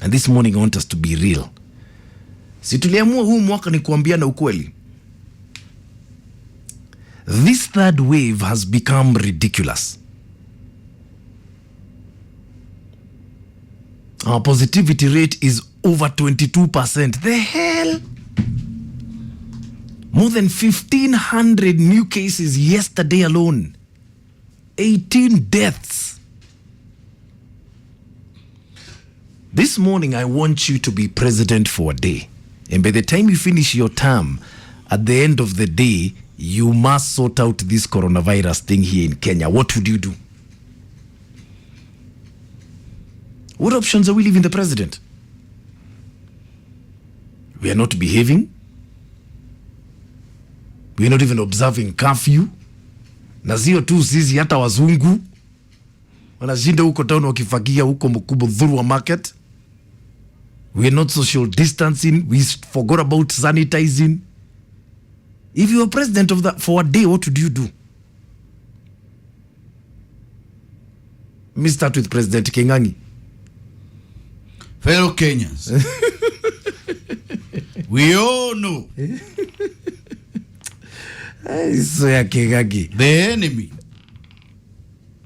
And this morning I want us to be real. Si tuliamua huu mwaka ni kuambiana ukweli. This third wave has become ridiculous. Our positivity rate is over 22%. The hell? More than 1,500 new cases yesterday alone. 18 deaths. This morning, I want you to be president for a day. And by the time you finish your term, at the end of the day, you must sort out this coronavirus thing here in Kenya. What would you do? What options are we leaving the president? We are not behaving. We are not even observing curfew. Na zio tu sisi hata wazungu wanashinda huko town wakifagia huko mkubu Dhurwa market. We are not social distancing. We forgot about sanitizing. If you were president of that for a day, what would you do? Let me start with President Keng'ang'i. Fellow Kenyans, we all know the enemy,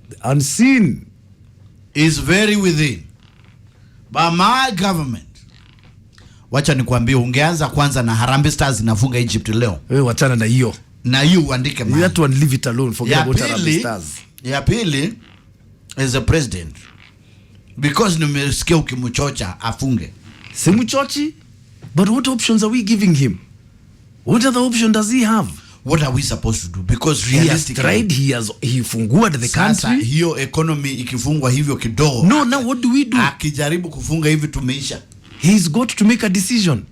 the unseen, is very within. But my government, wacha nikwambie, ungeanza kwanza na Harambee Stars inafunga Egypt leo. Wewe wachana na hiyo. Na hiyo uandike man. You have to leave it alone. Forget about Harambee Stars. Ya pili, as a president, because nimesikia ukimchocha afunge. Simuchochi? But what options are we giving him? What other option does he have? What are we supposed to do? Because realistically, he funguad the country. Hiyo economy ikifungwa hivyo kidogo. No, now what do we do? Akijaribu kufunga hivi tumeisha. He's got to make a decision.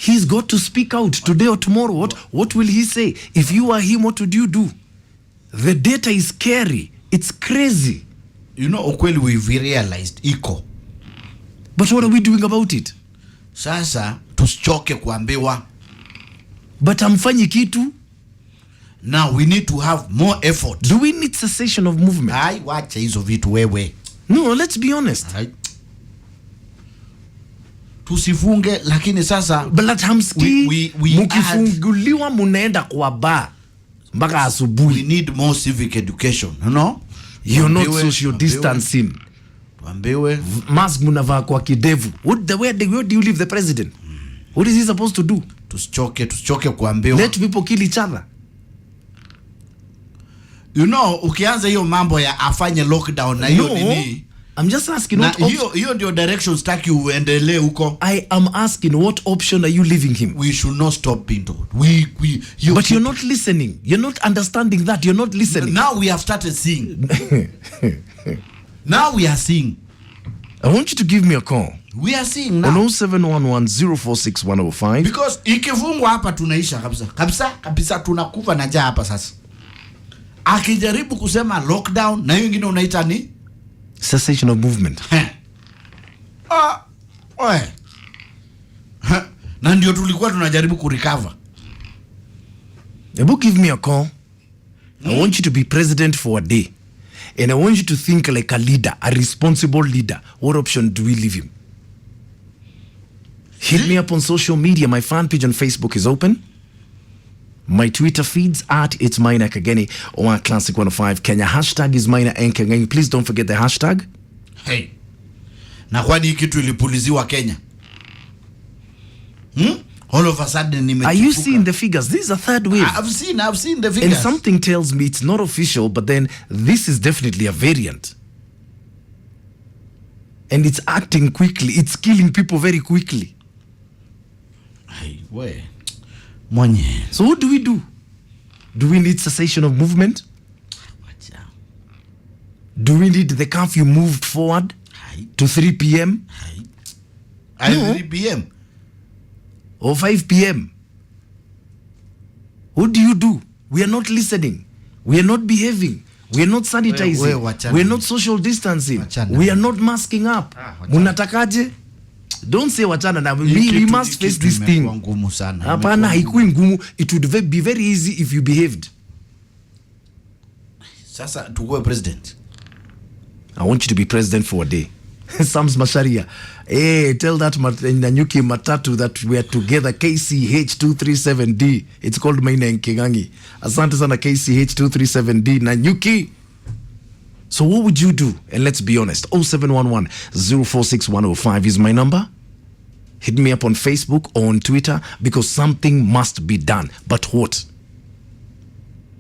He's got to speak out today or tomorrow. What will he say? If you are him, what would you do? The data is scary. It's crazy. You know, ukweli we've realized iko. But what are we doing about it? Sasa tusichoke kuambiwa. But amfanyi kitu. Now we need to have more effort. Do we need cessation of movement? Wacha hizo vitu wewe. No, let's be honest. Tusifunge, lakini sasa but hamski mukifunguliwa munaenda kwa bar mpaka asubuhi. We need more civic education, you know? You're not social distancing. Tuambiwe mask munavaa kwa kidevu. Where do you leave the president? What is he supposed to do? Tusichoke kuambiwa. Let people kill each other. You know, ukianza hiyo mambo ya afanye lockdown na hiyo nini? I'm just asking what hiyo ndio direction staki uendelee huko. I am asking what option are you leaving him? We should not stop being told. But you're not listening. You're not understanding that. You're not listening. Now we have started seeing. Now we are seeing. I want you to give me a call. We are seeing now. On 0711046105. Because ikifungwa hapa tunaisha kabisa tunakufa na njaa hapa sasa. Akijaribu kusema lockdown na hiyo nyingine unaita ni cessation of movement. Na ndio tulikuwa tunajaribu kurecover. Give me a call. I want you to be president for a day. And I want you to think like a leader, a responsible leader. What option do we leave him? Hit me up on social media. My fan page on Facebook is open. My Twitter feeds at it's Maina Kageni or at Classic 105 Kenya. Hashtag is Maina Kageni. Please don't forget the hashtag. Hey. Na kwani hii kitu ilipuliziwa Kenya? All of a sudden nimechipuka. Are you seeing the figures? This is a third wave. I've seen the figures. And something tells me it's not official, but then this is definitely a variant. And it's acting quickly. It's killing people very quickly. Hey, where? Mwenye. So what do we do? Do we need cessation of movement? Do we need the curfew moved forward to 3 p.m.? No. 3 p.m. Or 5 p.m.? What do you do? We are not listening. We are not behaving. We are not sanitizing. We are not social distancing. We are not masking up. Munatakaje? Don't say wachana na. We must face this thing. Hapana, haikui ngumu. It would be very easy if you behaved. Sasa tuwe president. I want you to be president for a day. Sams Masharia. Hey, tell that Nanyuki Matatu that we are together. KCH237D. It's called Maina Kageni. Asante sana KCH237D. Nanyuki. So what would you do? And let's be honest. 0711 046105 is my number. Hit me up on Facebook or on Twitter because something must be done. But what?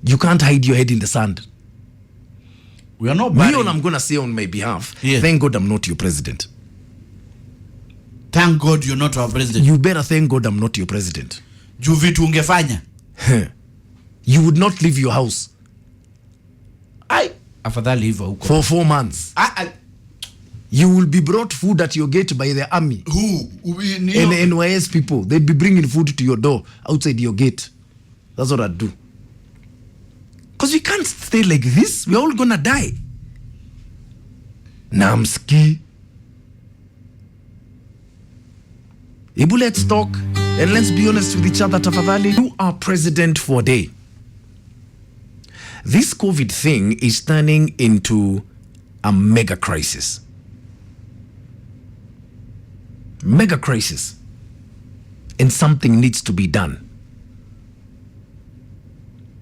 You can't hide your head in the sand. We are not Me, all I'm going to say on my behalf, thank God I'm not your president. Thank God you're not our president. You better thank God I'm not your president. Juu vitu ungefanya. You would not leave your house. Afadhali hivyo huko. For 4 months. You will be brought food at your gate by the army. Who? And NYS people. They'd be bringing food to your door outside your gate. That's what I'd do. Because we can't stay like this. We're all gonna die. Namski. Ibu, let's talk. And let's be honest with each other, tafadhali. You are president for a day. This COVID thing is turning into a mega crisis. Mega crisis. And something needs to be done.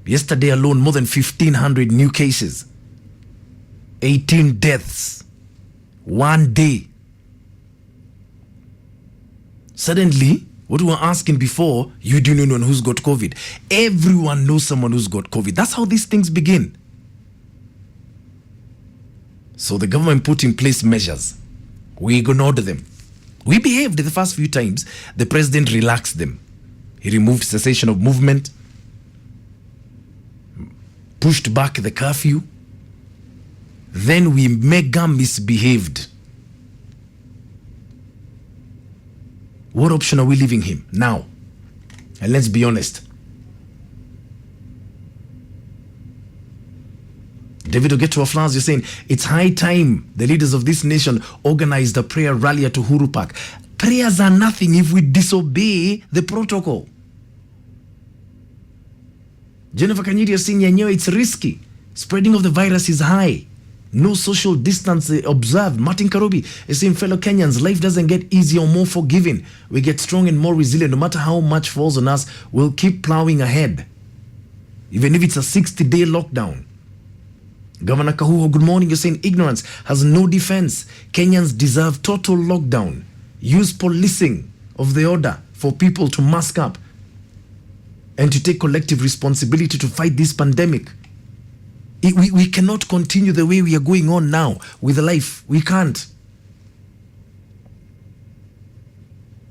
Yesterday alone, more than 1,500 new cases. 18 deaths. 1 day. Suddenly, what we were asking before, you do know who's got COVID. Everyone knows someone who's got COVID. That's how these things begin. So the government put in place measures. We ignored them. We behaved the first few times. The president relaxed them. He removed cessation of movement, pushed back the curfew. Then we mega misbehaved. What option are we leaving him now? And let's be honest. David Ogeto of Flowers, you're saying it's high time the leaders of this nation organized a prayer rally at Uhuru Park. Prayers are nothing if we disobey the protocol. Jennifer Kanyiri, you're saying it's risky. Spreading of the virus is high. No social distance observed. Martin Karobi is saying, fellow Kenyans, life doesn't get easier or more forgiving. We get strong and more resilient. No matter how much falls on us, we'll keep plowing ahead. Even if it's a 60-day lockdown. Governor Kahuho, good morning. You're saying ignorance has no defense. Kenyans deserve total lockdown. Use policing of the order for people to mask up and to take collective responsibility to fight this pandemic. We cannot continue the way we are going on now with life. We can't.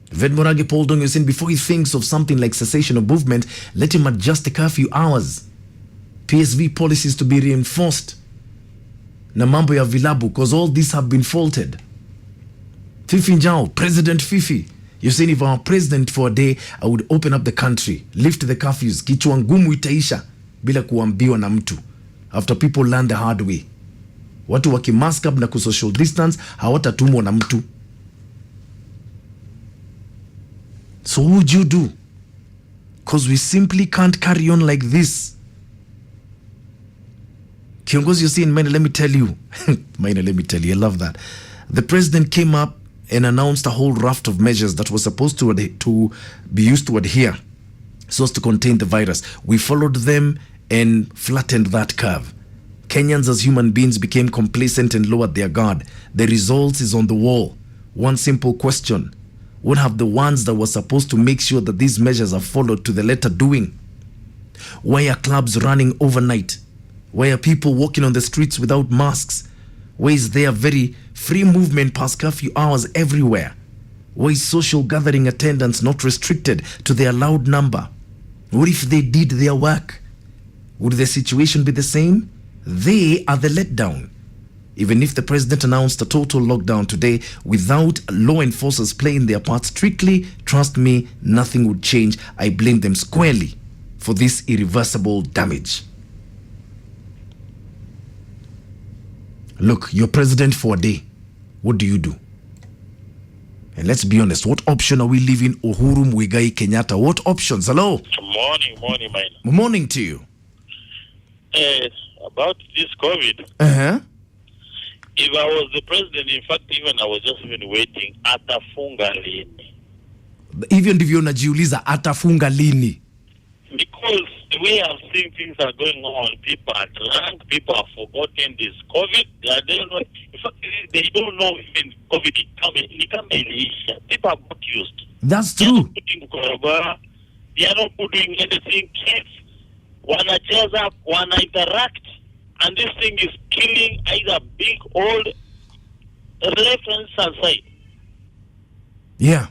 Vedmorage Paul Dong is saying before he thinks of something like cessation of movement, let him adjust the curfew hours. PSV policies to be reinforced. Na mambo ya vilabu, because all these have been faulted. Fifi Njao, President Fifi. You're saying if I'm president for a day, I would open up the country, lift the curfews, kichwa ngumu itaisha bila kuambiwa na mtu. After people learn the hard way. Watu wakimask up na kusocial distance, hawatatumwa na mtu. So what would you do? Because we simply can't carry on like this. Kiongozi, you're saying, Maina, let me tell you. Maina, let me tell you, I love that. The president came up and announced a whole raft of measures that were supposed to be used to adhere so as to contain the virus. We followed them and flattened that curve. Kenyans as human beings became complacent and lowered their guard. The results is on the wall. One simple question. What have the ones that were supposed to make sure that these measures are followed to the letter doing? Why are clubs running overnight? Why are people walking on the streets without masks? Why is there very free movement past curfew hours everywhere? Why is social gathering attendance not restricted to their allowed number? What if they did their work? Would the situation be the same? They are the letdown. Even if the president announced a total lockdown today without law enforcers playing their part strictly, trust me, nothing would change. I blame them squarely for this irreversible damage. Look, you're president for a day. What do you do? And let's be honest, what option are we leaving Uhuru Muigai Kenyatta? What options? Hello? Morning, Maina. Morning to you. About this COVID, Uh-huh. If I was the president, in fact, even I was just even waiting atafunga lini. Hivyo ndivyo unajiuliza atafunga lini? Because the way I've seen things are going on, people are drunk, people have forgotten this COVID. They don't know. In fact, they don't know even COVID is coming. People are not used. That's They are true. not putting korobara. They are not doing anything. Kids wanacheza, wana interact, and this thing is killing either big, old, left and side. Yeah.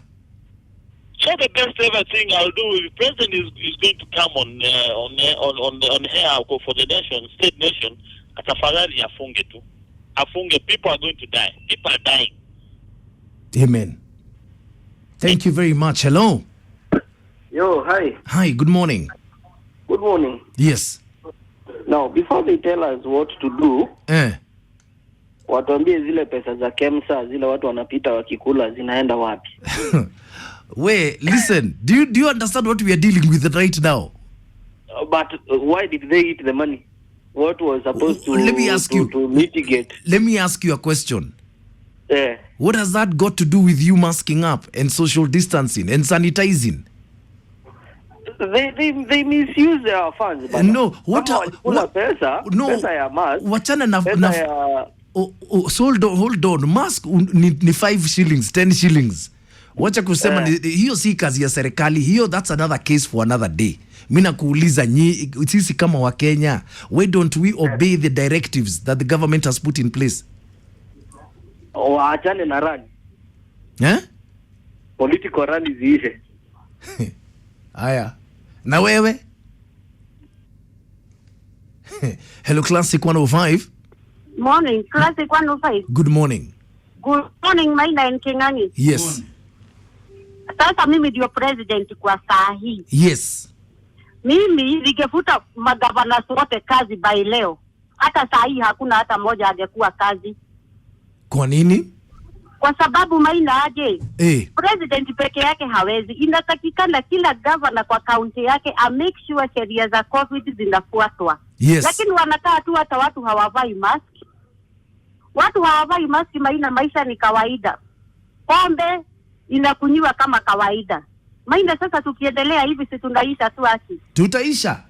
So the best ever thing I'll do, if the president is going to come on air for the nation, state nation, atafadhali afunge tu. Afunge, people are going to die. People are dying. Amen. Thank you very much. Hello. Yo, hi. Hi, good morning. Good morning. Yes. Now, before they tell us what to do, watuambie zile pesa za KEMSA, zile watu wanapita wakikula zinaenda wapi? Wait, listen. Do you understand what we are dealing with right now? But why did they eat the money? What was supposed to, Let me ask you. to mitigate? Let me ask you a question. Yeah. What has that got to do with you masking up and social distancing and sanitizing? They misuse their funds. But No, pesa ya mask. Wachana na Pesa ya so hold on. Mask ni 5 shillings, 10 shillings. Wacha kusema hiyo si kazi ya serikali. Hiyo, that's another case for another day. Mimi nakuuliza sisi kama wa Kenya, why don't we obey the directives that the government has put in place? Waachane na run. Political run ziishe. Haya. Na wewe? Hello Classic 105. Morning, Classic 105. Good morning. Good morning, Maina Kageni. Yes. Sasa mimi ndio president kwa saa hii. Yes. Mimi ningefuta magavana wote kazi by leo. Hata saa hii hakuna hata mmoja angekuwa kazi. Kwa nini? Kwa sababu Maina aje. President peke yake hawezi. Inatakikana kila governor kwa county yake make sure sheria za COVID zinafuatwa. Yes. Lakini wanakaa tu hata watu hawavai mask. Watu hawavai mask Maina, maisha ni kawaida. Pombe inakunywa kama kawaida. Maina, sasa tukiendelea hivi si tunaisha tu asi. Tutaisha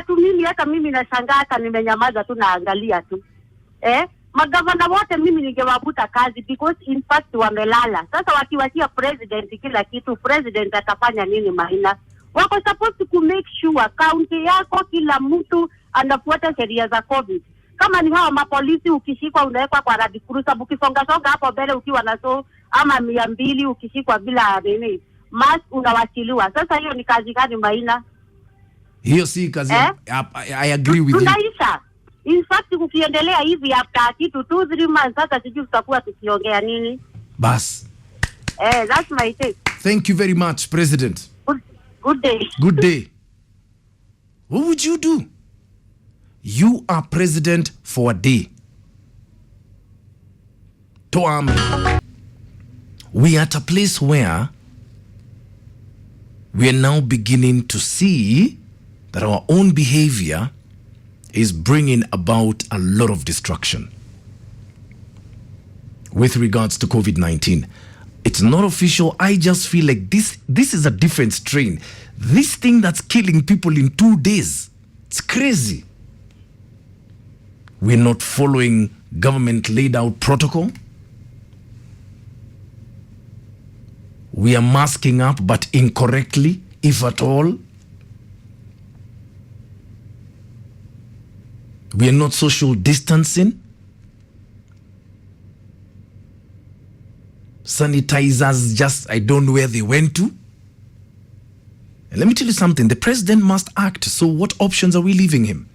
tu. Mimi nashangaa hata nimenyamaza tu naangalia tu. Magavana wote mimi ningewabuta kazi because in fact wamelala. Sasa wakiwachia president kila kitu, president atafanya nini Maina? Wako supposed to make sure county yako kila mtu anafuata sheria za COVID. Kama ni hawa mapolisi, ukishikwa unawekwa kwa radi kurusa, ukisonga hapo mbele ukiwa na ama 200, ukishikwa bila nini mask unawachiliwa. Sasa hiyo ni kazi gani Maina? Hiyo si kazi. I agree with you. Tunaisha. In fact ukiendelea hivi after kitu 2-3 months sasa sijui tutakuwa tukiongea nini. Bas. That's my take. Thank you very much, President. Good day. Good day. What would you do? You are president for a day. We are at a place where we are now beginning to see that our own behavior is bringing about a lot of destruction with regards to COVID-19. It's not official. I just feel like this is a different strain. This thing that's killing people in 2 days, it's crazy. We're not following government laid out protocol. We are masking up, but incorrectly, if at all. We are not social distancing. Sanitizers, just, I don't know where they went to. And let me tell you something. The president must act. So what options are we leaving him?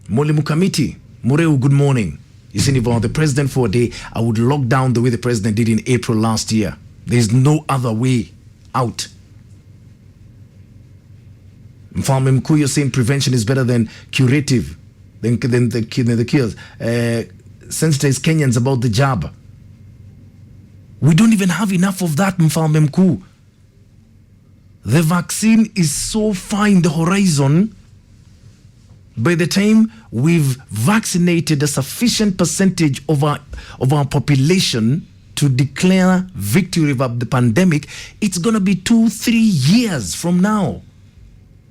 Mole Mukamiti, Mureu, good morning. You see, if I were the president for a day, I would lock down the way the president did in April last year. There's no other way out. Mfalme Mkuu, you're saying prevention is better than curative, than the cures. Sensitize Kenyans about the jab. We don't even have enough of that, Mfalme Mkuu. The vaccine is so far in the horizon. by the time we've vaccinated a sufficient percentage of our population to declare victory of the pandemic, it's going to be 2-3 years from now.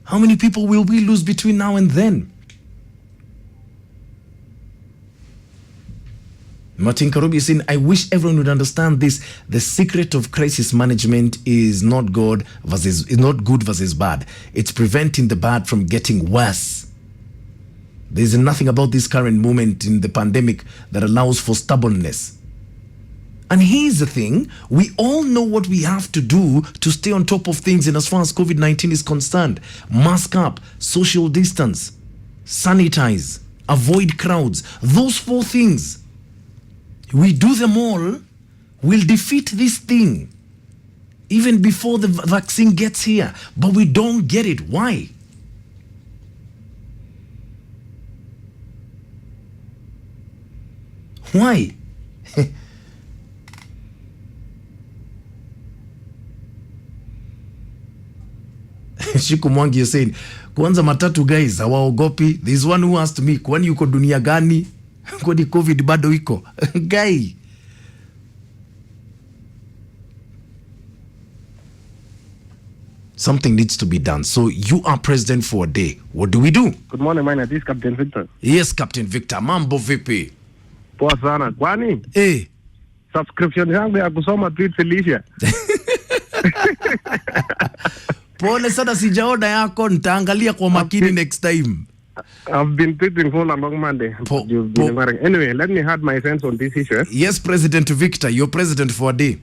How many people will we lose between now and then? Martin Karubi is saying, I wish everyone would understand this. The secret of crisis management is not good versus bad. It's preventing the bad from getting worse. There's nothing about this current moment in the pandemic that allows for stubbornness. And here's the thing, we all know what we have to do to stay on top of things in as far as COVID-19 is concerned. Mask up, social distance, sanitize, avoid crowds. Those 4 things. We do them all, we'll defeat this thing even before the vaccine gets here. But we don't get it. Why? Why? Shiku Mwangi is saying, kwanza matatu guys, hawaogopi. There's one who asked me, kwani yuko dunia gani? Kwani COVID bado iko? Guy. Something needs to be done. So you are president for a day. What do we do? Good morning, Maina. This is Captain Victor. Yes, Captain Victor. Mambo vipi? Poa sana. Kwani? Subscription yangu ya kusoma tweets ilisha. Pole sana, sijaona yako, nitaangalia kwa makini next time. I've been tweeting for a long Monday. Anyway, let me have my sense on this issue. Yes, President Victor, you're president for a day.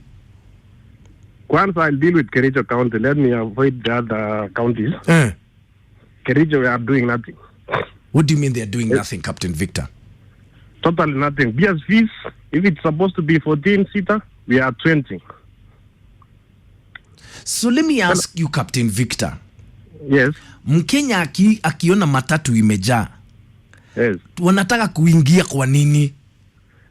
Once I'll deal with Kericho County, let me avoid the other counties. Kericho, we are doing nothing. What do you mean they are doing nothing, Captain Victor? Totally nothing. BS fees, if it's supposed to be 14-seater, we are 20. So let me ask you, Captain Victor. Yes. Mkenya akiona matatu imejaa. Yes. Wanataka kuingia kwa nini?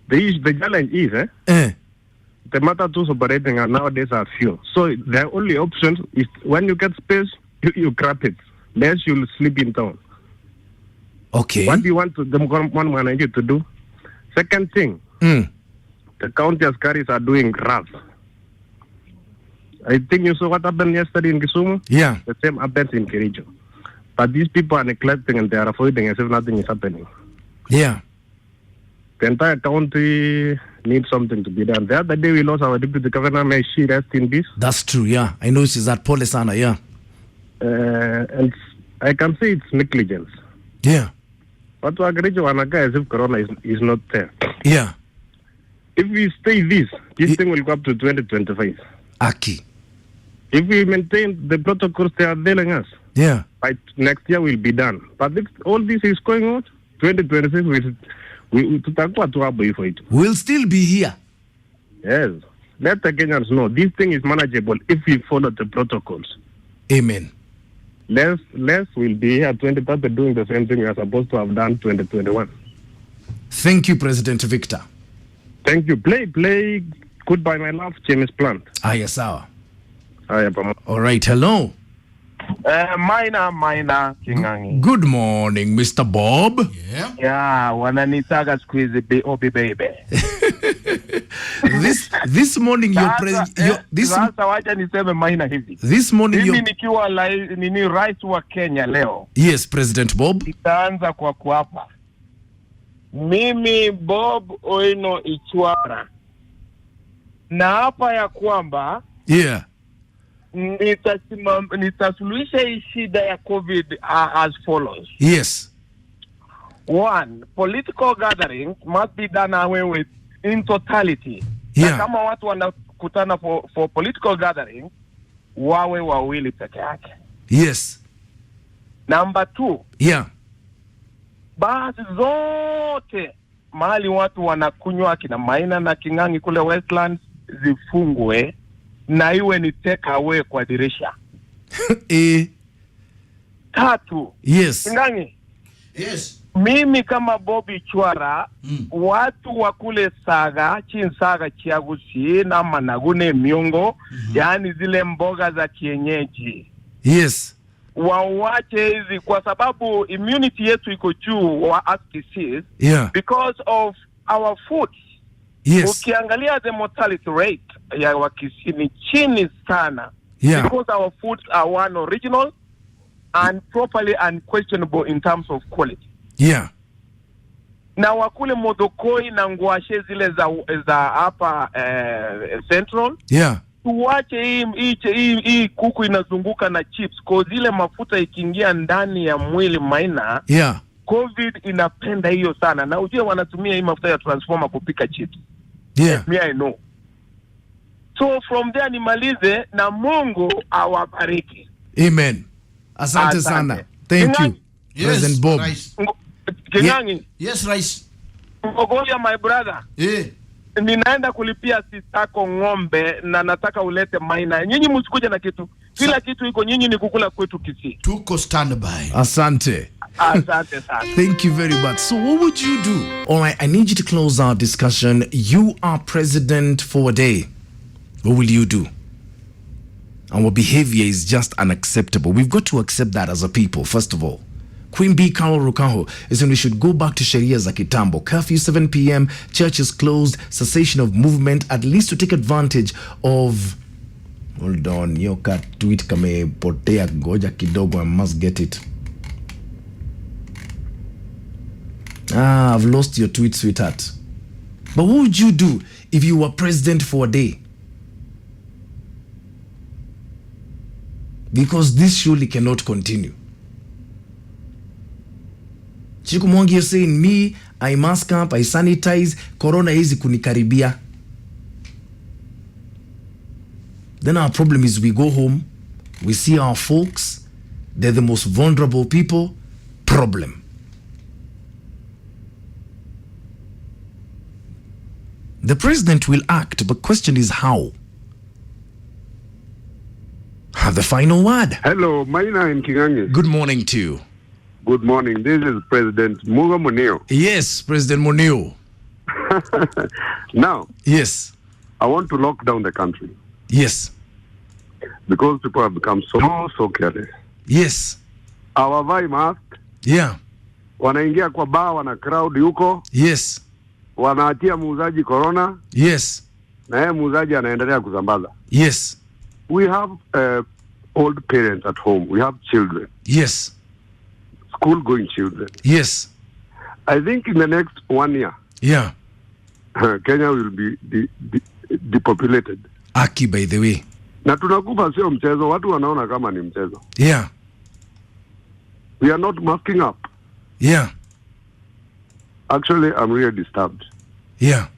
The challenge is, the matatus operating nowadays are few. So the only option is when you get space, you grab it. Less you'll sleep in town. Okay. What do you want to do? Second thing, the county askaris are doing rough. I think you saw what happened yesterday in Kisumu. Yeah. The same happens in Kericho. But these people are neglecting and they are avoiding as if nothing is happening. Yeah. The entire county needs something to be done. The other day we lost our deputy governor, may she rest in peace. That's true, yeah. I know she's at Polisana, yeah. And I can say it's negligence. Yeah. But to agree to Anaga as if corona is not there. Yeah. If we stay this thing will go up to 2025. Aki. If we maintain the protocols they are telling us, yeah, by next year we'll be done. But if all this is going on, 2026 we'll still be here. Yes. Let the Kenyans know this thing is manageable if we follow the protocols. Amen. Less will be here 2030 doing the same thing we are supposed to have done 2021. Thank you, President Victor. Thank you. Play Goodbye My Love, James Plant. Yes, sir. All right, hello. Maina Kingangi. Good morning, Mr. Bob. Yeah, wananitaga siku hizi Obi baby. This morning sasa wacha niseme Maina hivi. This morning mimi nikiwa nini rais wa Kenya leo. Yes, President Bob. Itaanza kwa kuapa. Mimi Bob Oino Ichwara. Na hapa ya kwamba nitasuluhisha hii shida ya COVID as follows. Yes. 1, political gatherings must be done away with in totality. Yeah. Na kama watu wanakutana for political gatherings, wawe wawili peke yake. Yes. Number 2. Yeah. Basi zote mahali watu wanakunywa kina Maina na Kingangi kule Westlands zifungwe na iwe ni take away kwa dirisha. 3. Yes. Kingangi. Yes. Mimi kama Bobby Chwara, watu wa kule Saga, Chinsaga Chiagusi na Managune Miongo, yani zile mboga za kienyeji. Yes. wawache hizi kwa sababu immunity yetu iko juu wa disease because of our food. Yes. Ukiangalia the mortality rate ya Wakisii ni chini sana because our foods are one original and properly unquestionable in terms of quality. Na wakule modokoi na ngwashe zile za hapa Central. Tuwache hii kuku inazunguka na chips kwa zile mafuta ikiingia ndani ya mwili Maina. COVID inapenda hiyo sana na ujue wanatumia hii mafuta ya transformer kupika chips. Me I know. So from there nimalize na Mungu awabariki. Amen. Asante sana. Thank you. President Bob. Kingangi. Yes, Rais. Ngoja my brother. Ninaenda kulipia sisako ng'ombe na nataka ulete Maina. Nyinyi msikuje na kitu. Kila kitu iko nyinyi ni kukula kwetu Kisii. Tuko standby. Asante. Asante sana. Thank you very much. So what would you do? All right, I need you to close our discussion. You are president for a day. What will you do? Our behavior is just unacceptable. We've got to accept that as a people, first of all. Queen B. Carol Rukaho is when we should go back to Sharia za kitambo. Curfew 7 p.m., church is closed, cessation of movement, at least to take advantage of... Hold on, yoka tweet kame potea goja kidogo, I must get it. I've lost your tweet, sweetheart. But what would you do if you were president for a day? Because this surely cannot continue. Chiku Mwangi is saying, me, I mask up, I sanitize, corona hizi kunikaribia. Then our problem is we go home, we see our folks, they're the most vulnerable people, problem. The president will act, but question is how? Have the final word. Hello, Maina and Kingangi. Good morning to you. Good morning. This is President Muga Munio. Yes, President Munio. Now, yes, I want to lock down the country. Yes. Because people have become so careless. Yes. Hawavai mask. Yeah. Wanaingia kwa bar, wana crowd yuko. Yes. Wanaatia muuzaji corona. Yes. Na yeye muuzaji anaendelea kusambaza. Yes. We have old parents at home. We have children. Yes. School-going children. Yes. I think in the next 1 year, yeah, Kenya will be depopulated. Aki, by the way. Na tunakufa sio mchezo. Watu wanaona kama ni mchezo. Yeah. We are not masking up. Yeah. Actually, I'm really disturbed. Yeah.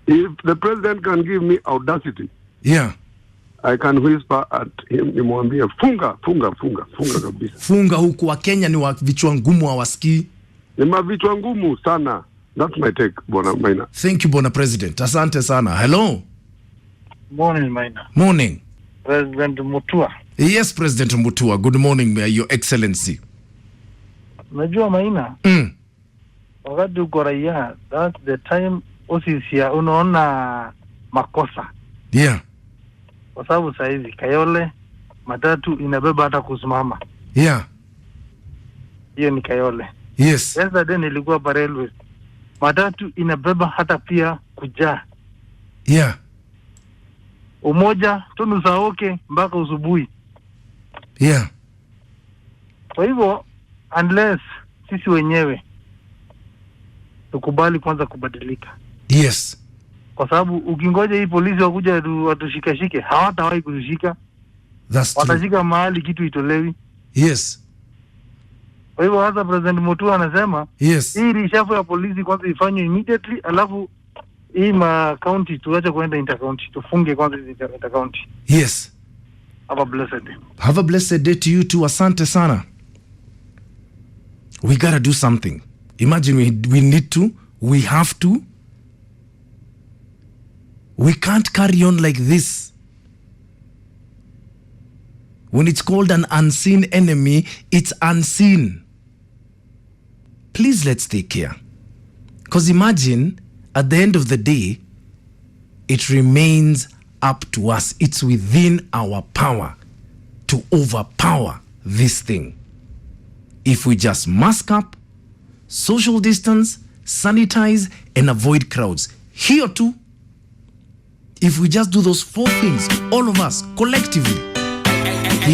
If the president can give me audacity, yeah, I can whisper at him, nimwambie funga kabisa. Funga huku wa Kenya ni wa vichwa ngumu hawasikii. Ni mavichwa ngumu sana. That's my take, Bwana Maina. Thank you, Bwana President. Asante sana. Hello. Morning, Maina. Morning. President Mutua. Yes, President Mutua. Good morning, Your Excellency. Unajua Maina? Wakati uko raia, that's the time usisia unaona makosa. Yeah. Kwa sababu saizi Kayole matatu inabeba hata kusimama. Yeah. Hiyo ni Kayole. Yes. Yesterday nilikuwa pa railway. Matatu inabeba hata pia kujaa. Yeah. Umoja tunu saoke mpaka usubuhi. Yeah. Kwa hivyo unless sisi wenyewe tukubali kwanza kubadilika. Yes. Kwa sababu ukingoja hii polisi wakuja watushikashike, hawatawahi kushika. That's true. Watashika mahali kitu itolewi. Yes. Kwa hivyo hasa President Mutua anasema, yes, hii reshuffle ya polisi kwanza ifanywe immediately, alafu hii ma county tuache kuenda intercounty, tufunge kwanza hizi intercounty. Yes. Have a blessed day. Have a blessed day to you too. Asante sana. We gotta do something. Imagine we need to, we have to. We can't carry on like this. When it's called an unseen enemy, it's unseen. Please let's take care. Because imagine, at the end of the day, it remains up to us. It's within our power to overpower this thing. If we just mask up, social distance, sanitize, and avoid crowds. Here too, if we just do those 4 things, all of us, collectively,